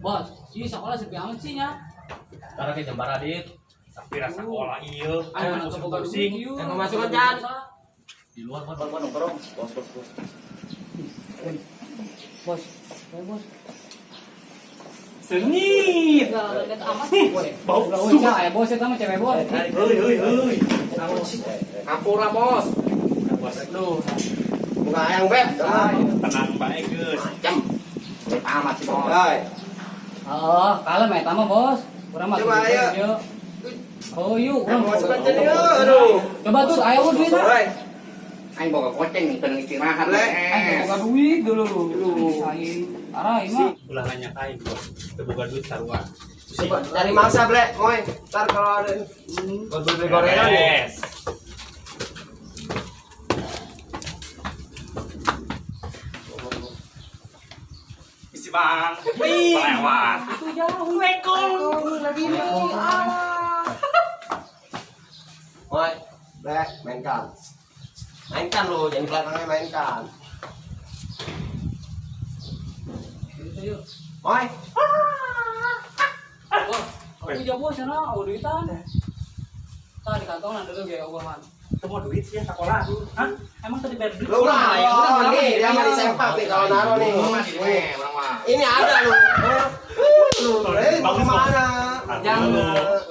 Bos, ini sekolah sepi amat sih nya. Karena kita jembar adit. Tapi rasa sekolah iya. Ayo pusing-pusing. yang masuk kan? Di luar kan nongkrong. Bos. Bos, bos. Sengit. Lihat amat sih, boy. Bau Bos, ya bos itu mah cewek bos. Heuy. Ampura bos. Bos lu. Buka yang web. Tenang bae geus. Jam. Amat sih bos. Kalem eta mah bos. Kurang mah. Coba ayo. Oh, yuk. Masukkan jadi aduh. Coba tuh, ayo duit. Aing bawa goceng nih, pengen istirahat le. Buka duit dulu. Saing. Arah, ini mah. Ulah nanya kain bos. Terbuka duit taruhan. Coba cari mangsa ble, moy. Ntar kalau ada beli gorengan nih. Isi bang. Lewat. Itu jauh. Lagi nih. Moy, ble, mainkan. Mainkan lu, jangan belakangnya mainkan. Yuk. Moy. Aku jauh bos sana, duitan. Tadi di kantong nanti dulu kayak uangan. Semua duit sih sekolah. Hah? Emang tadi bayar duit? Lu nih, dia mah disempak nih kalau naruh nih. Ini ada lu. Mau kemana?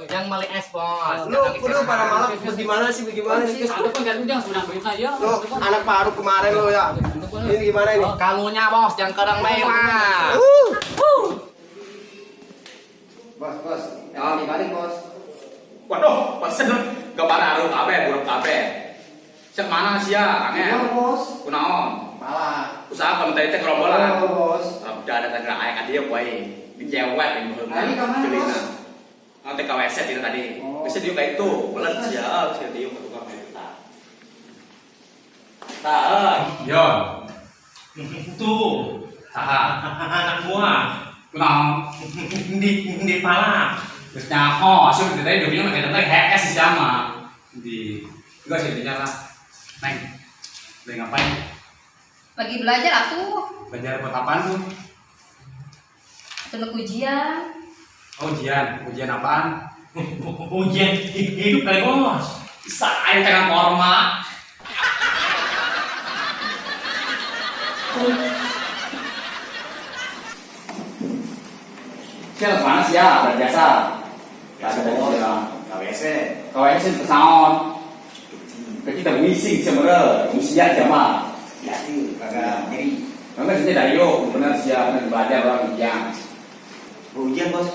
Yang mali es bos. Lu pada malam bagaimana sih? Ada pun kan jangan sebenarnya duit aja. Lu anak baru kemarin lu ya. Ini gimana ini? Kamunya bos, yang kerang mewah. Bos. Ya, dibalik bos. Waduh, pesen gambar aru kabeh, buruk kabeh. Cek mana sih ya, Iya angin? bos. Kunaon? Malah. Usaha kamu tadi teh gerombolan. Bos. Udah ada tangga ayak dia boy. Dijewet yang belum. Tadi kemana, Bos? Nanti ke WC tidak tadi. Bisa dia kayak itu, belet siap, sih dia mau tukang kita. Tahan. Yon. Tuh. Anak buah. Kunaon? Di pala. Terus nyaho, sih dari dulu nggak ada hekes sama. Di enggak sih dinyala. Neng. Lagi ngapain? Lagi belajar atuh. Belajar buat apaan tuh? Untuk ujian. Oh, ujian apaan? Ujian hidup kali bos. Saya dengan forma. Siapa mana sih ya, berjasa. Gak ada bos ya. KWC. KWC pesaon. Kita wising sebenarnya, usia jamaah. Ya sih, kagak nyeri. Enggak sih dari yo, benar sih ya, benar belajar orang ujian. Ujian bos.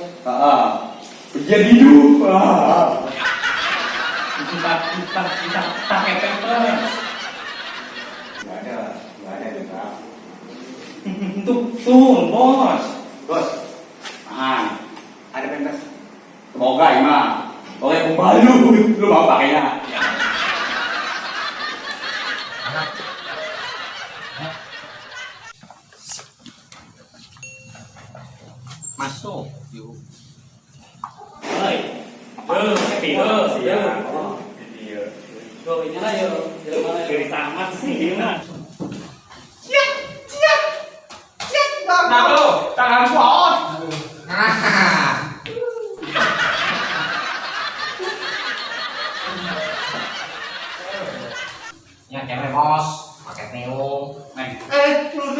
Ujian hidup. Kita kepepes. Gak ada juga. Tuh, bos. Bos. Ada pentas. Semoga Ima. Oleh pembalu, lu mau pakainya. Masuk. Yuk. Happy ya. Tuh, ini lah yuk. Dari tamat sih, gimana? Nah, lu, tangan kuat. Ya, cewek bos, pakai neo. Neng, Turun.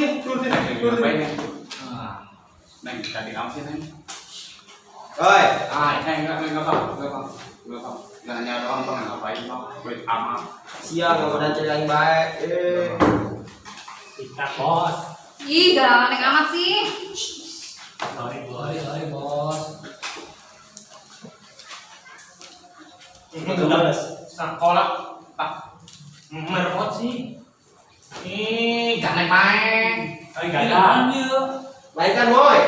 Neng, tadi kamu sih, Neng? Oi. Nggak tahu. Nggak nanya doang, tuh ngapain, Bang? Gue amat. Siang enggak ada cerita yang baik. Kita bos. Ih, gak aneh amat sih. Sorry, Sorry bos. Sekolah tak merpot sih. Gak naik main. Gagal. Mainkan boy.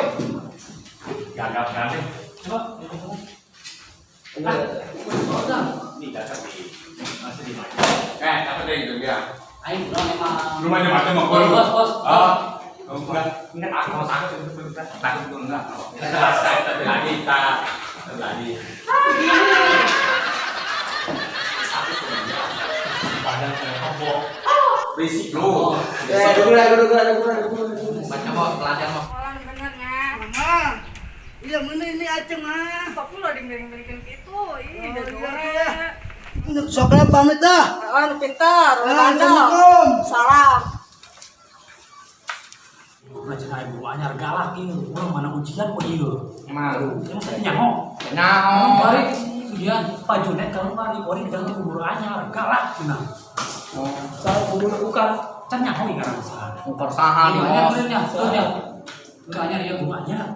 Gagal kan? Coba. Ini gagal nih. Masih di mana? Tapi dari itu dia. Ayo pulang emang. Rumahnya macam apa? Bos. Ingat aku mau takut dulu enggak? Satu lagi lagi. Padahal saya hobok. Berisik lu. Duduk. Baca bos, pelajar bos. Oh, benernya. aceng ah. Tapi lo dingin-dingin gitu. Ih, Soknya pamit dah. Anu pintar, Assalamualaikum. salam. Belajar ibu anyar galak ini, mana ujian kok iya. Malu. Yang saya nyaho. Nyaho. Balik ujian Pak Junet kalau mari kori dengan kubur anyar galak cina. Saya kubur bukan can nyaho ini karena salah. Ukur saha nih, Anyar Bos. benernya, benernya. Udah anyar ya bu anyar.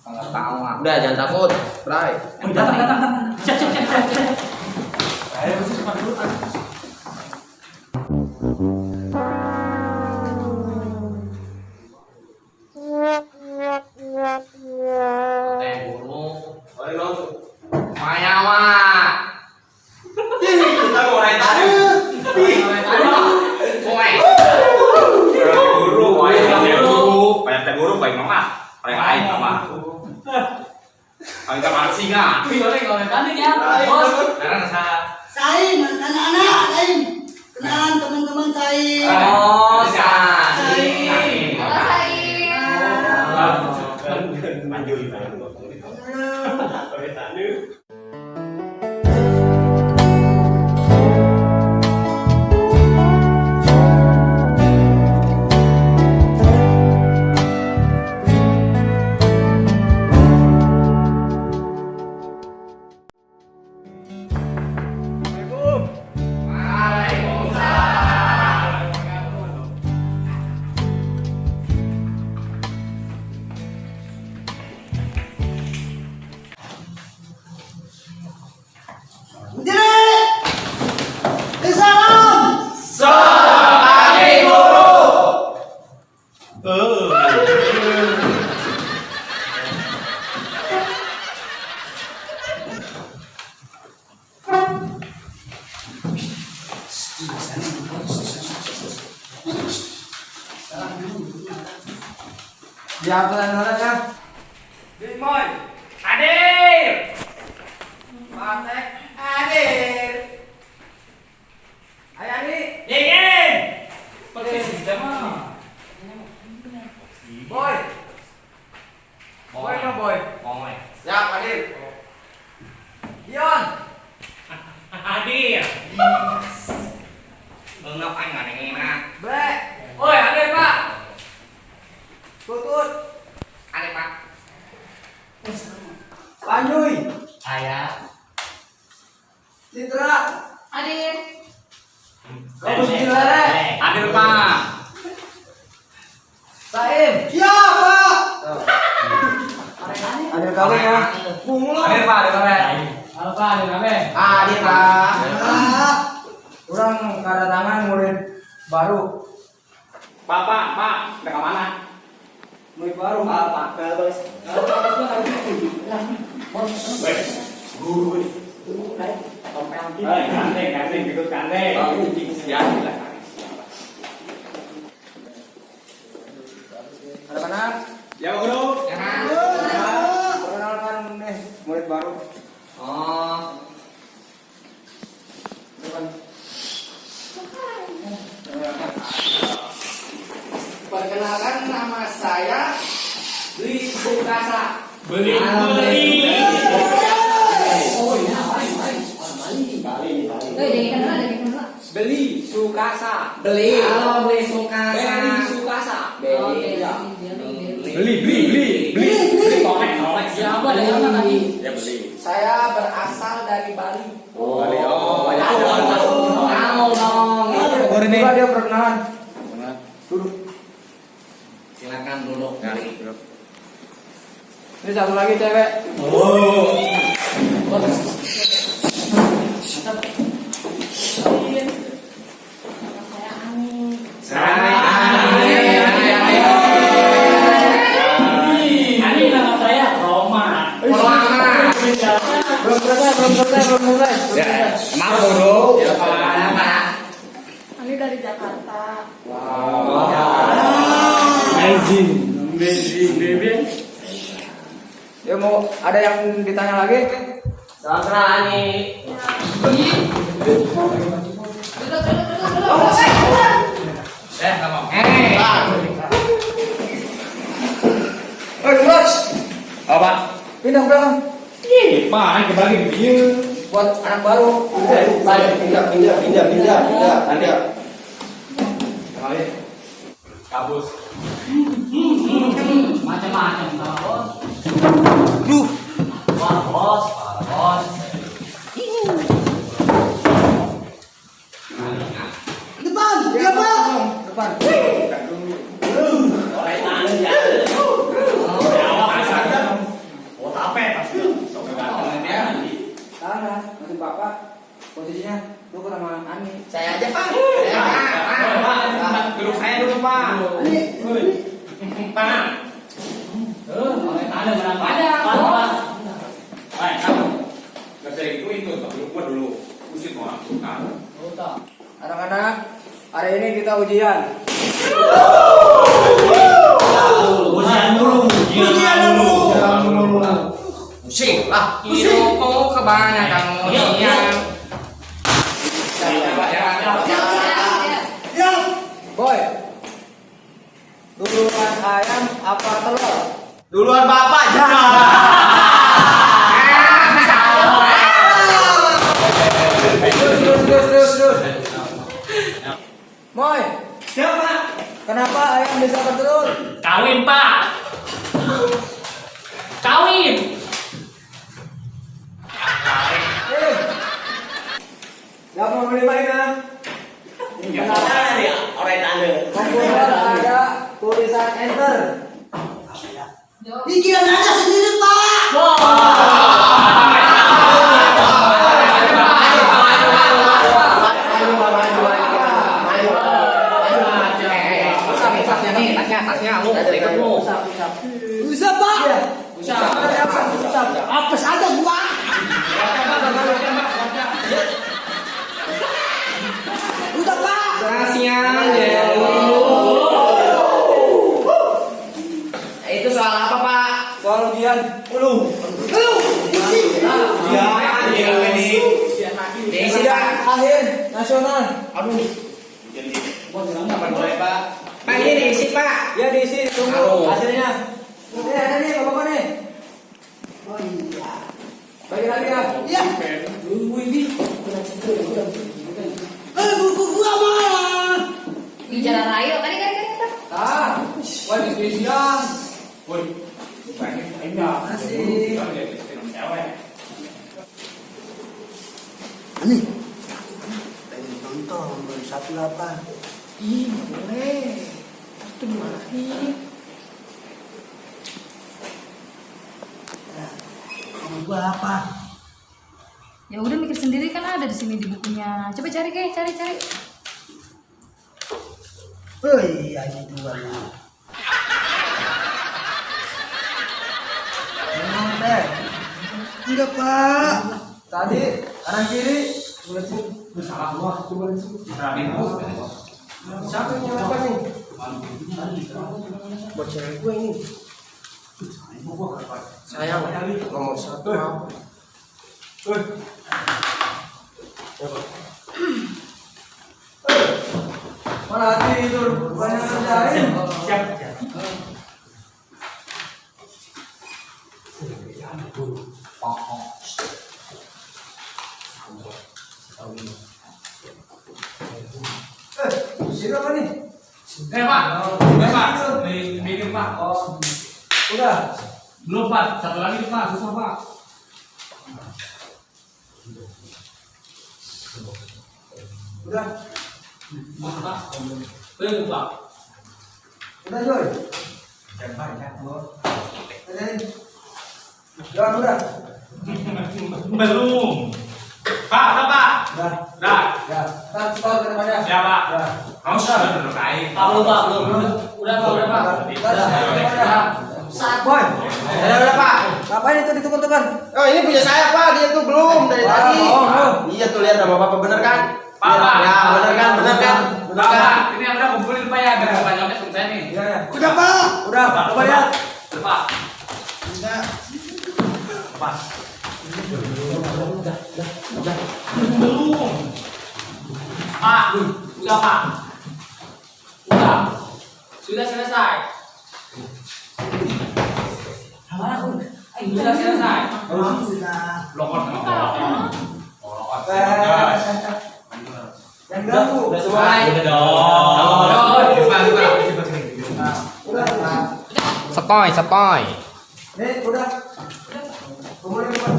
Enggak tahu ah. Udah jangan takut. Bray. Datang. Cek. Ayo masuk cepat dulu. Teh buruk. Maya mah. Kita mau naik tadi. Kowe. Guru, teh buruk baik mama. Paling lain apa? Kalau kita mancing ah. Goreng tadi ya, bos. Karena saya Saim, anak-anak, Saim. Kenalan teman-teman Saim. oh, Halo, Saim. Berdiri. Salam. Siap teman-teman ya. Bimoy. Hadir. Patek hadir. Ayo Adi. Dingin. Pakai sistem mah. Boy. Boy no boy. Boy. Siap hadir. Dion. Hadir. Benggap anh nggak dengerin ah. Bre. Oi, hadir Pak. Tutut. Hadir Pak. Panjuy. Ayah. Citra. Hadir. Kamu Cilere. Hadir Pak. Saim. Iya Pak. Hadir kamu ya. Hadir Pak, hadir Pak. Halo Pak, ada apa? Hadir Pak. Kurang kedatangan murid baru. Pak, udah ke mana? Murid baru. Pak. Guru ini. Gandeng, ikut gandeng. Ya, Ada mana? ya guru. Perkenalkan nih murid baru. Oh, Perkenalkan nama saya Dwi Sukasa. Beli. Jangan dulu. Beli Sukasa. Beli. Halo Beli Sukasa. Beli Sukasa. Beli. Ya. beli. Tolek. Siapa ada apa tadi? Ya beli. Saya berasal dari Bali. Oh, beli. Oh, ya. Mau dong. Coba dia perkenalan. Duduk. Silakan duduk. Ini satu lagi cewek. Oh. Ini nama saya Roma. Belum selesai. Ya, maaf guru. Ya, apa? Ini dari Jakarta. Amazing, baby. Ya mau ada yang ditanya lagi? Sandra Ani. Duduk. Ngomong. Coach. Apa? Pindah ke belakang. Ih, Pak, ini kembali ke dia. Buat anak baru. Pindah. Nanti. Kembali. Kabus. Macam-macam kalau bos. Duh. Wah bos, bos. Depan, depan. Depan. Oleh tangan ya. Oh, tapet pasti. Salah, masih Bapak. Posisinya dulu sama Ani. Saya aja, Pak. Duduk saya dulu, Pak. Pak. Oleh tangan menang pada. Baik, kamu. Kerja itu dulu gua dulu. Usir orang suka. Udah. Anak-anak, hari ini kita ujian. Ujian dulu. Pusing lah. Kok kebanyakan ujian. Ya. Boy. Duluan ayam apa telur? Duluan Bapak ya. Terus. Moy, Siapa? kenapa ayam bisa bertelur? Kawin, Pak. Kawin. Gak mau beli mainan? Orang tanda. Komputer ada tulisan enter. Pikiran Anda sendiri, Pak. Bisa, Pak. Apa saja gua. Udah, Pak. Itu soal apa, Pak? Soal ujian. Lu, isi. Sidang akhir nasional. Pak, ini diisi, Pak. Ya diisi, tunggu hasilnya. Ada nih, Bapak nih. Oh iya. Bagi lagi ya. Ya. Buku gua mana? Bicara rayo, kan. Ah, wah diskusian. Woi, banyak aja. Masih. Cewek. Ani. Pengen nonton baru 18. Ih, nggak boleh. Itu dimarahin. Kamu gua apa? Ya udah mikir sendiri kan ada di sini di bukunya. Coba cari cari. Oh iya itu baru. Enggak, Pak. Tadi kanan kiri. Salah gua, coba lihat. Siapa yang nyalakan nih? Buat cewek gue ini. Sayang, nomor 1 apa? Mana hati itu banyak kerjain. Siap. Siapa apa nih? Pak. Minum, Pak. Oh, udah. Belum, Pak. Satu lagi, Pak. Susah, Pak. Udah. Pak. Belum, Pak. Udah, Joy. Udah nih. Udah. Belum. Pak, Pak. Udah. Dah. Ya, kita skor ke depannya. Ya, Pak. Udah. Kamu sudah duduk air. Belum Pak, belum. Udah Pak. Boy. Udah, Pak. Ngapain itu ditukar-tukar? Oh, ini punya saya, Pak. Dia tuh belum dari tadi. Iya tuh lihat sama Bapak bener kan? Pak, Pak. Ya, bener kan? Pak, ini udah kumpulin, Pak, ya. Biar Pak nyontek sama saya nih. Iya. Udah, Pak. Udah, coba lihat. Pak. Udah. Pak. Belum. Pak, udah, Pak. Udah. Sudah selesai. Mana Selesai. Sudah. Lokot. Jangan ganggu. Udah selesai. Udah dong. Udah. Sepoy. Nih, udah. Kemudian depan.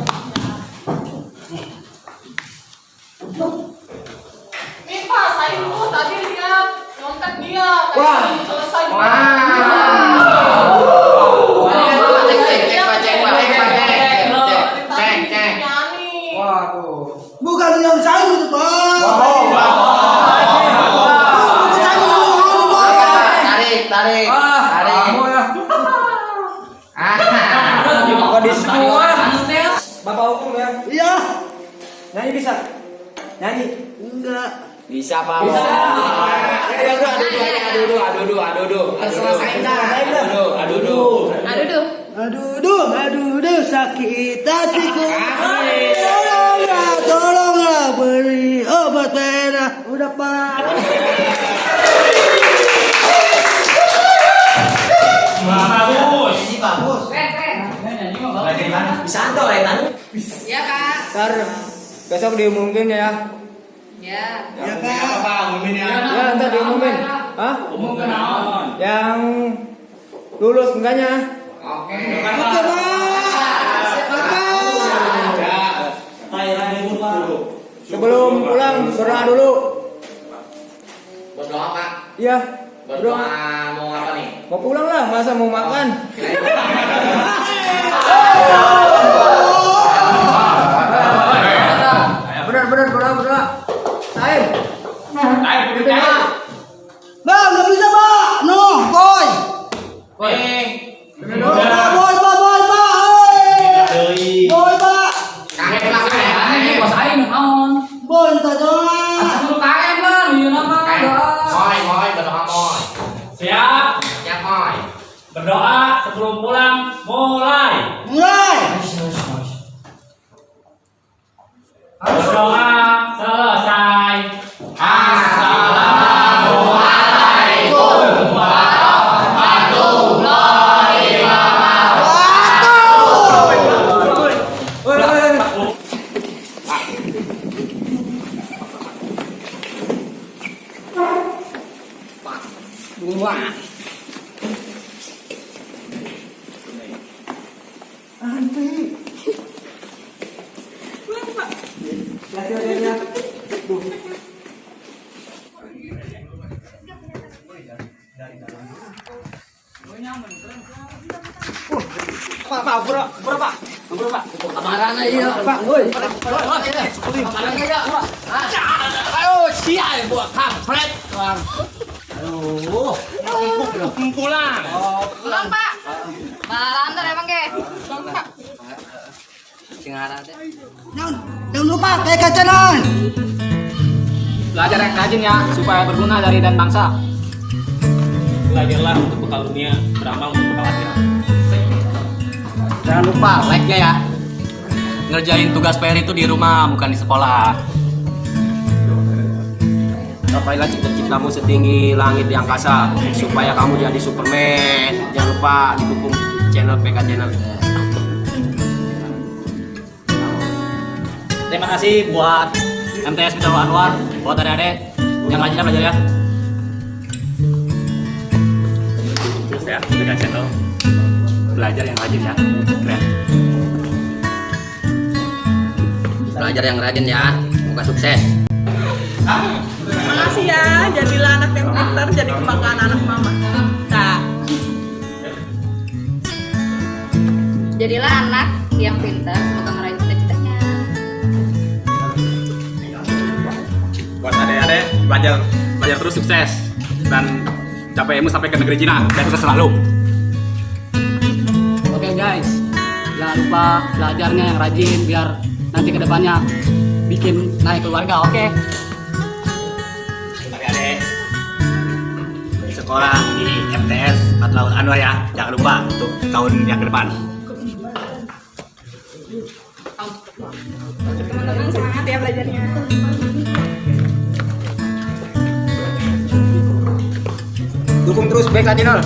Ini Pak, saya itu tadi lihat nyontek dia. Wah. Selesai. Waduh. Bukan yang saya itu, Pak. Tarik. Kok di semua? Bapak hukum ya. Iya. Nyanyi bisa? Nyanyi. Enggak. Bisa Pak. Bisa. Adu. Selesai dah. Aduh, sakit hatiku. Tolonglah beri obat merah. Udah, Pak. Bagus. Ini bagus. Bisa antol ya tadi. Ya kak. Ntar besok diumumin ya. Ya. Ya, Kak. Apa umumin ya? Ya, ntar diumumin. Hah? Umumkan naon? Yang lulus enggaknya? Oke. Oke, Pak. Sebelum pulang berdoa dulu. Berdoa Pak. Iya. Berdoa mau apa nih? Mau pulang lah, masa mau makan? Bener berdoa. Saim. Bang, nggak bisa, Pak. No, boy. Boy, Pak. Boy, Pak. Ini bos aing naon? Boy, minta jangan. Atas suruh KM lah, ieu nama. Moy, berdoa Moy. Siap. Siap Moy. Berdoa sebelum pulang mulai. Mulai. Berdoa selesai. Assalamualaikum warahmatullahi Pulang. Pulang pak. Malah antar emang ke. Jangan lupa pakai kacanan. Belajar yang rajin ya, supaya berguna dari dan bangsa. Belajarlah untuk bekal dunia, beramal untuk bekal akhirat. Jangan lupa like-nya ya. Ngerjain tugas PR itu di rumah, bukan di sekolah. Capailah cita-citamu setinggi langit di angkasa supaya kamu jadi Superman. Jangan lupa didukung channel PK Channel. Terima kasih buat MTS Mitrul Anwar, buat adik-adik yang rajin belajar ya. Terus ya, dengan channel belajar yang rajin ya. Keren. Belajar yang rajin ya, semoga sukses. Makasih ya, jadilah anak yang pintar, jadi kebanggaan anak mama. Nah, Jadilah anak yang pintar, semoga meraih cita-citanya. Buat adik-adik belajar terus sukses dan capai ilmu sampai ke negeri Cina dan sukses selalu. Oke guys, jangan lupa belajarnya yang rajin biar nanti kedepannya bikin naik keluarga, oke? Adik-adik di sekolah di MTS Mitrul Anwar ya, jangan lupa untuk tahun yang ke depan. teman-teman semangat ya belajarnya. Dukung terus PK Channel.